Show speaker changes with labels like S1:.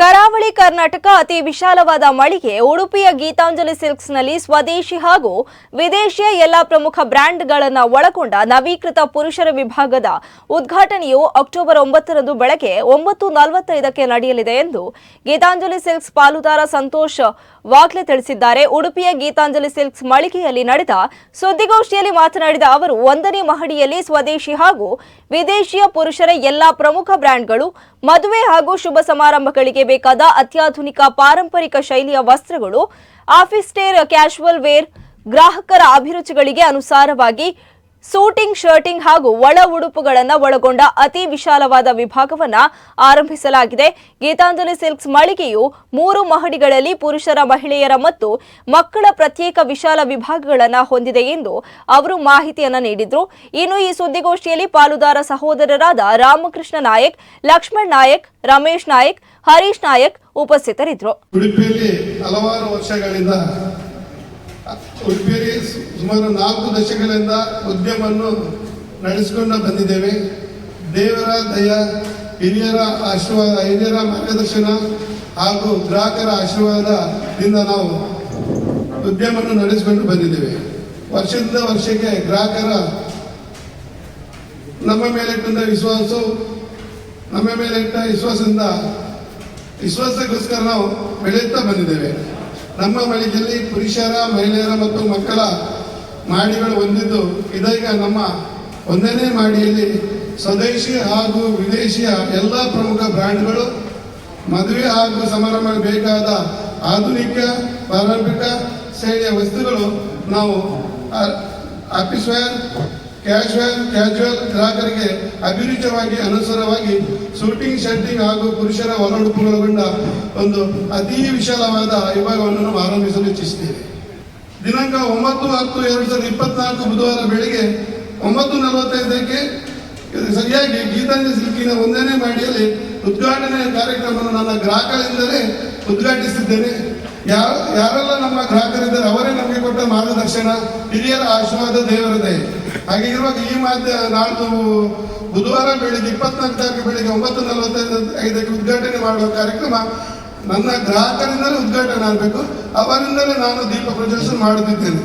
S1: ಕರಾವಳಿ ಕರ್ನಾಟಕ ಅತಿ ವಿಶಾಲವಾದ ಮಳಿಗೆ ಉಡುಪಿಯ ಗೀತಾಂಜಲಿ ಸಿಲ್ಕ್ಸ್ನಲ್ಲಿ ಸ್ವದೇಶಿ ಹಾಗೂ ವಿದೇಶಿಯ ಎಲ್ಲ ಪ್ರಮುಖ ಬ್ರ್ಯಾಂಡ್ಗಳನ್ನು ಒಳಗೊಂಡ ನವೀಕೃತ ಪುರುಷರ ವಿಭಾಗದ ಉದ್ಘಾಟನೆಯು ಅಕ್ಟೋಬರ್ 9ರಂದು ಬೆಳಗ್ಗೆ 9:45ಕ್ಕೆ ನಡೆಯಲಿದೆ ಎಂದು ಗೀತಾಂಜಲಿ ಸಿಲ್ಕ್ಸ್ ಪಾಲುದಾರ ಸಂತೋಷ್ ವಾಗ್ಲೆ ತಿಳಿಸಿದ್ದಾರೆ. ಉಡುಪಿಯ ಗೀತಾಂಜಲಿ ಸಿಲ್ಕ್ಸ್ ಮಳಿಗೆಯಲ್ಲಿ ನಡೆದ ಸುದ್ದಿಗೋಷ್ಠಿಯಲ್ಲಿ ಮಾತನಾಡಿದ ಅವರು, 1ನೇ ಮಹಡಿಯಲ್ಲಿ ಸ್ವದೇಶಿ ಹಾಗೂ ವಿದೇಶಿಯ ಪುರುಷರ ಎಲ್ಲ ಪ್ರಮುಖ ಬ್ರ್ಯಾಂಡ್ಗಳು, ಮದುವೆ ಹಾಗೂ ಶುಭ ಸಮಾರಂಭಗಳಿಗೆ ಬೇಕಾದ ಅತ್ಯಾಧುನಿಕ ಪಾರಂಪರಿಕ ಶೈಲಿಯ ವಸ್ತ್ರಗಳು, ಆಫೀಸ್ ವೇರ್, ಕ್ಯಾಶುವಲ್ ವೇರ್, ಗ್ರಾಹಕರ ಅಭಿರುಚಿಗಳಿಗೆ ಅನುಸಾರವಾಗಿ ಸೂಟಿಂಗ್, ಶರ್ಟಿಂಗ್ ಹಾಗೂ ಒಳ ಉಡುಪುಗಳನ್ನು ಒಳಗೊಂಡ ಅತಿ ವಿಶಾಲವಾದ ವಿಭಾಗವನ್ನು ಆರಂಭಿಸಲಾಗಿದೆ. ಗೀತಾಂಜಲಿ ಸಿಲ್ಕ್ಸ್ ಮಳಿಗೆಯು 3 ಮಹಡಿಗಳಲ್ಲಿ ಪುರುಷರ, ಮಹಿಳೆಯರ ಮತ್ತು ಮಕ್ಕಳ ಪ್ರತ್ಯೇಕ ವಿಶಾಲ ವಿಭಾಗಗಳನ್ನು ಹೊಂದಿದೆ ಎಂದು ಅವರು ಮಾಹಿತಿಯನ್ನು ನೀಡಿದರು. ಇನ್ನು ಈ ಸುದ್ದಿಗೋಷ್ಠಿಯಲ್ಲಿ ಪಾಲುದಾರ ಸಹೋದರರಾದ ರಾಮಕೃಷ್ಣ ನಾಯಕ್, ಲಕ್ಷ್ಮಣ್ ನಾಯಕ್, ರಮೇಶ್ ನಾಯಕ್, ಹರೀಶ್ ನಾಯಕ್ ಉಪಸ್ಥಿತರಿದ್ದರು.
S2: ಉಡುಪಿಯಲ್ಲಿ ಹಲವಾರು ವರ್ಷಗಳಿಂದ ಉಡುಪಿಯಲ್ಲಿ ಸುಮಾರು 4 ದಶಕಗಳಿಂದ ಉದ್ಯಮವನ್ನು ನಡೆಸಿಕೊಂಡು ಬಂದಿದ್ದೇವೆ. ದೇವರ ದಯ, ಹಿರಿಯರ ಆಶೀರ್ವಾದ, ಹಿರಿಯರ ಮಾರ್ಗದರ್ಶನ ಹಾಗೂ ಗ್ರಾಹಕರ ಆಶೀರ್ವಾದದಿಂದ ನಾವು ಉದ್ಯಮವನ್ನು ನಡೆಸಿಕೊಂಡು ಬಂದಿದ್ದೇವೆ. ವರ್ಷದಿಂದ ವರ್ಷಕ್ಕೆ ಗ್ರಾಹಕರ ನಮ್ಮ ಮೇಲೆ ಇಟ್ಟ ವಿಶ್ವಾಸದಿಂದ ವಿಶ್ವಾಸಕ್ಕೋಸ್ಕರ ನಾವು ಬೆಳೆಯುತ್ತಾ ಬಂದಿದ್ದೇವೆ. ನಮ್ಮ ಮಳಿಗೆಯಲ್ಲಿ ಪುರುಷರ, ಮಹಿಳೆಯರ ಮತ್ತು ಮಕ್ಕಳ ಮಾಡಿಗಳು ಹೊಂದಿದ್ದು, ಇದೀಗ ನಮ್ಮ 1ನೇ ಮಾಡಿಯಲ್ಲಿ ಸ್ವದೇಶಿ ಹಾಗೂ ವಿದೇಶಿಯ ಎಲ್ಲ ಪ್ರಮುಖ ಬ್ರ್ಯಾಂಡ್ಗಳು, ಮದುವೆ ಹಾಗೂ ಸಮಾರಂಭ ಬೇಕಾದ ಆಧುನಿಕ ಪಾರಂಪರಿಕ ಶೈಲಿಯ ವಸ್ತುಗಳು ನಾವು ಆಫೀಸ್ ವೇರ್, ಕ್ಯಾಶುವಲ್ ಗ್ರಾಹಕರಿಗೆ ಅಭಿರುಚಿಯಾಗಿ ಅನುಸಾರವಾಗಿ ಸೂಟಿಂಗ್, ಶರ್ಟಿಂಗ್ ಹಾಗೂ ಪುರುಷರ ಒಳಉಡುಪುಗಳೊಳಗೊಂಡ ಒಂದು ಅತಿ ವಿಶಾಲವಾದ ವಿಭಾಗವನ್ನು ನಾವು ಆರಂಭಿಸಲು ಇಚ್ಛಿಸುತ್ತೇವೆ. ದಿನಾಂಕ 9/10/2024 ಬುಧವಾರ ಬೆಳಿಗ್ಗೆ 9:45ಕ್ಕೆ ಸರಿಯಾಗಿ ಗೀತಾಂಜಲಿ ಸಿಲ್ಕಿನ 1ನೇ ಮಾಡಿಯಲ್ಲಿ ಉದ್ಘಾಟನೆಯ ಕಾರ್ಯಕ್ರಮವನ್ನು ನನ್ನ ಗ್ರಾಹಕರಿಂದಲೇ ಉದ್ಘಾಟಿಸಿದ್ದೇನೆ. ಯಾರೆಲ್ಲ ನಮ್ಮ ಗ್ರಾಹಕರಿದ್ದಾರೆ ಅವರೇ ನಮಗೆ ಕೊಟ್ಟ ಮಾರ್ಗದರ್ಶನ, ಹಿರಿಯರ ಆಶೀರ್ವಾದ, ದೇವರ ದಯೆ. ಹಾಗಿರುವಾಗ ಈ ನಾಳ್ದು ಬುಧವಾರ ಬೆಳಿಗ್ಗೆ 24 ತಾರೀಕು ಬೆಳಿಗ್ಗೆ 9:45ಕ್ಕೆ ಉದ್ಘಾಟನೆ ಮಾಡುವ ಕಾರ್ಯಕ್ರಮ ನನ್ನ ಗ್ರಾಹಕರಿಂದಲೇ ಉದ್ಘಾಟನೆ ಆಗಬೇಕು. ಅವರಿಂದಲೇ ನಾನು ದೀಪ ಪ್ರಜ್ವಲಿಸಿ ಮಾಡುತ್ತಿದ್ದೇನೆ.